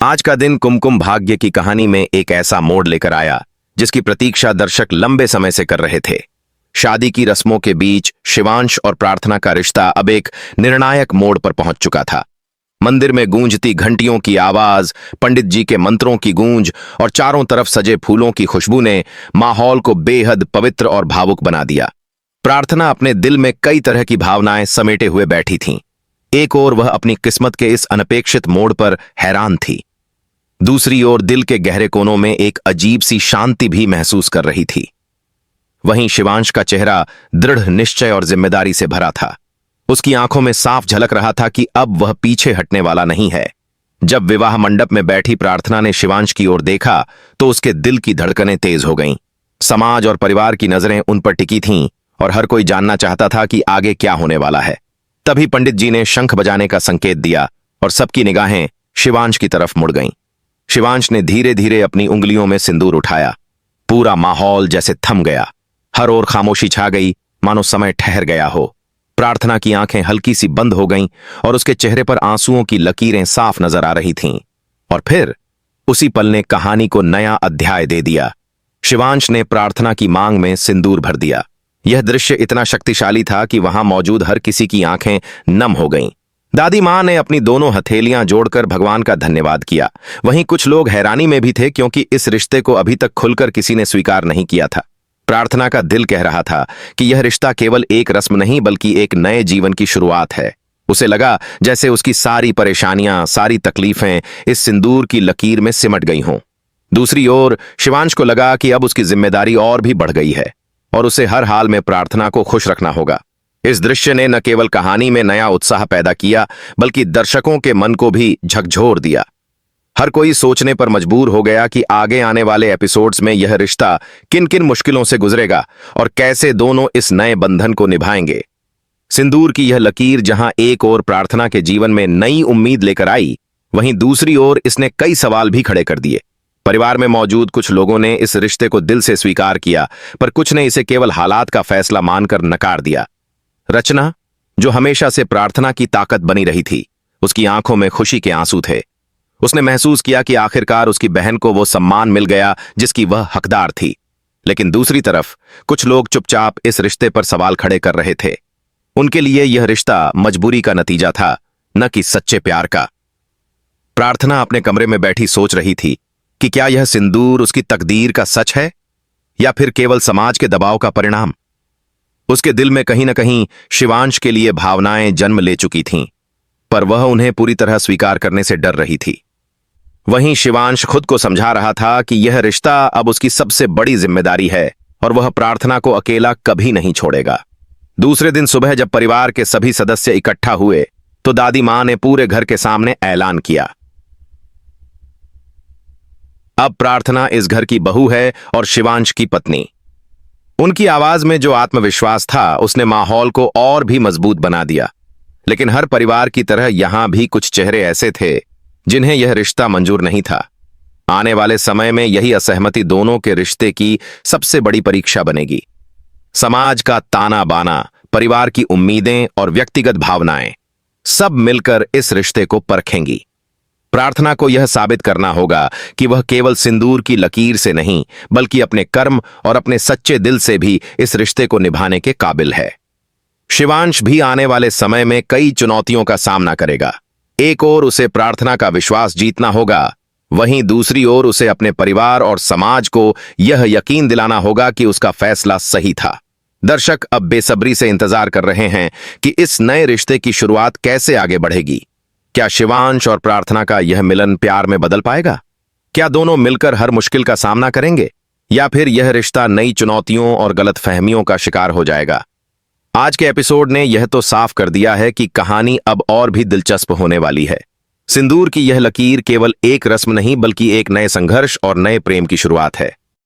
आज का दिन कुमकुम भाग्य की कहानी में एक ऐसा मोड़ लेकर आया जिसकी प्रतीक्षा दर्शक लंबे समय से कर रहे थे। शादी की रस्मों के बीच शिवांश और प्रार्थना का रिश्ता अब एक निर्णायक मोड़ पर पहुंच चुका था। मंदिर में गूंजती घंटियों की आवाज, पंडित जी के मंत्रों की गूंज और चारों तरफ सजे फूलों की खुशबू ने माहौल को बेहद पवित्र और भावुक बना दिया। प्रार्थना अपने दिल में कई तरह की भावनाएं समेटे हुए बैठी थीं। एक ओर वह अपनी किस्मत के इस अनपेक्षित मोड़ पर हैरान थी, दूसरी ओर दिल के गहरे कोनों में एक अजीब सी शांति भी महसूस कर रही थी। वहीं शिवांश का चेहरा दृढ़ निश्चय और जिम्मेदारी से भरा था। उसकी आंखों में साफ झलक रहा था कि अब वह पीछे हटने वाला नहीं है। जब विवाह मंडप में बैठी प्रार्थना ने शिवांश की ओर देखा तो उसके दिल की धड़कनें तेज हो गईं। समाज और परिवार की नजरें उन पर टिकी थीं और हर कोई जानना चाहता था कि आगे क्या होने वाला है। तभी पंडित जी ने शंख बजाने का संकेत दिया और सबकी निगाहें शिवांश की तरफ मुड़ गईं। शिवांश ने धीरे धीरे अपनी उंगलियों में सिंदूर उठाया। पूरा माहौल जैसे थम गया। हर ओर खामोशी छा गई, मानो समय ठहर गया हो। प्रार्थना की आंखें हल्की सी बंद हो गईं और उसके चेहरे पर आंसुओं की लकीरें साफ नजर आ रही थीं। और फिर उसी पल ने कहानी को नया अध्याय दे दिया। शिवांश ने प्रार्थना की मांग में सिंदूर भर दिया। यह दृश्य इतना शक्तिशाली था कि वहां मौजूद हर किसी की आंखें नम हो गईं। दादी मां ने अपनी दोनों हथेलियां जोड़कर भगवान का धन्यवाद किया। वहीं कुछ लोग हैरानी में भी थे क्योंकि इस रिश्ते को अभी तक खुलकर किसी ने स्वीकार नहीं किया था। प्रार्थना का दिल कह रहा था कि यह रिश्ता केवल एक रस्म नहीं बल्कि एक नए जीवन की शुरुआत है। उसे लगा जैसे उसकी सारी परेशानियां, सारी तकलीफें इस सिंदूर की लकीर में सिमट गई हों। दूसरी ओर शिवांश को लगा कि अब उसकी जिम्मेदारी और भी बढ़ गई है और उसे हर हाल में प्रार्थना को खुश रखना होगा। इस दृश्य ने न केवल कहानी में नया उत्साह पैदा किया बल्कि दर्शकों के मन को भी झकझोर दिया। हर कोई सोचने पर मजबूर हो गया कि आगे आने वाले एपिसोड्स में यह रिश्ता किन किन मुश्किलों से गुजरेगा और कैसे दोनों इस नए बंधन को निभाएंगे। सिंदूर की यह लकीर जहां एक ओर प्रार्थना के जीवन में नई उम्मीद लेकर आई, वहीं दूसरी ओर इसने कई सवाल भी खड़े कर दिए। परिवार में मौजूद कुछ लोगों ने इस रिश्ते को दिल से स्वीकार किया, पर कुछ ने इसे केवल हालात का फैसला मानकर नकार दिया। रचना, जो हमेशा से प्रार्थना की ताकत बनी रही थी, उसकी आंखों में खुशी के आंसू थे। उसने महसूस किया कि आखिरकार उसकी बहन को वो सम्मान मिल गया जिसकी वह हकदार थी। लेकिन दूसरी तरफ कुछ लोग चुपचाप इस रिश्ते पर सवाल खड़े कर रहे थे। उनके लिए यह रिश्ता मजबूरी का नतीजा था, न कि सच्चे प्यार का। प्रार्थना अपने कमरे में बैठी सोच रही थी कि क्या यह सिंदूर उसकी तकदीर का सच है या फिर केवल समाज के दबाव का परिणाम। उसके दिल में कहीं न कहीं शिवांश के लिए भावनाएं जन्म ले चुकी थीं, पर वह उन्हें पूरी तरह स्वीकार करने से डर रही थी। वहीं शिवांश खुद को समझा रहा था कि यह रिश्ता अब उसकी सबसे बड़ी जिम्मेदारी है और वह प्रार्थना को अकेला कभी नहीं छोड़ेगा। दूसरे दिन सुबह जब परिवार के सभी सदस्य इकट्ठा हुए तो दादी मां ने पूरे घर के सामने ऐलान किया, अब प्रार्थना इस घर की बहू है और शिवांश की पत्नी। उनकी आवाज में जो आत्मविश्वास था उसने माहौल को और भी मजबूत बना दिया। लेकिन हर परिवार की तरह यहां भी कुछ चेहरे ऐसे थे जिन्हें यह रिश्ता मंजूर नहीं था। आने वाले समय में यही असहमति दोनों के रिश्ते की सबसे बड़ी परीक्षा बनेगी। समाज का ताना बाना, परिवार की उम्मीदें और व्यक्तिगत भावनाएं सब मिलकर इस रिश्ते को परखेंगी। प्रार्थना को यह साबित करना होगा कि वह केवल सिंदूर की लकीर से नहीं बल्कि अपने कर्म और अपने सच्चे दिल से भी इस रिश्ते को निभाने के काबिल है। शिवांश भी आने वाले समय में कई चुनौतियों का सामना करेगा। एक ओर उसे प्रार्थना का विश्वास जीतना होगा, वहीं दूसरी ओर उसे अपने परिवार और समाज को यह यकीन दिलाना होगा कि उसका फैसला सही था। दर्शक अब बेसब्री से इंतजार कर रहे हैं कि इस नए रिश्ते की शुरुआत कैसे आगे बढ़ेगी। क्या शिवांश और प्रार्थना का यह मिलन प्यार में बदल पाएगा? क्या दोनों मिलकर हर मुश्किल का सामना करेंगे या फिर यह रिश्ता नई चुनौतियों और गलतफहमियों का शिकार हो जाएगा? आज के एपिसोड ने यह तो साफ कर दिया है कि कहानी अब और भी दिलचस्प होने वाली है। सिंदूर की यह लकीर केवल एक रस्म नहीं बल्कि एक नए संघर्ष और नए प्रेम की शुरुआत है।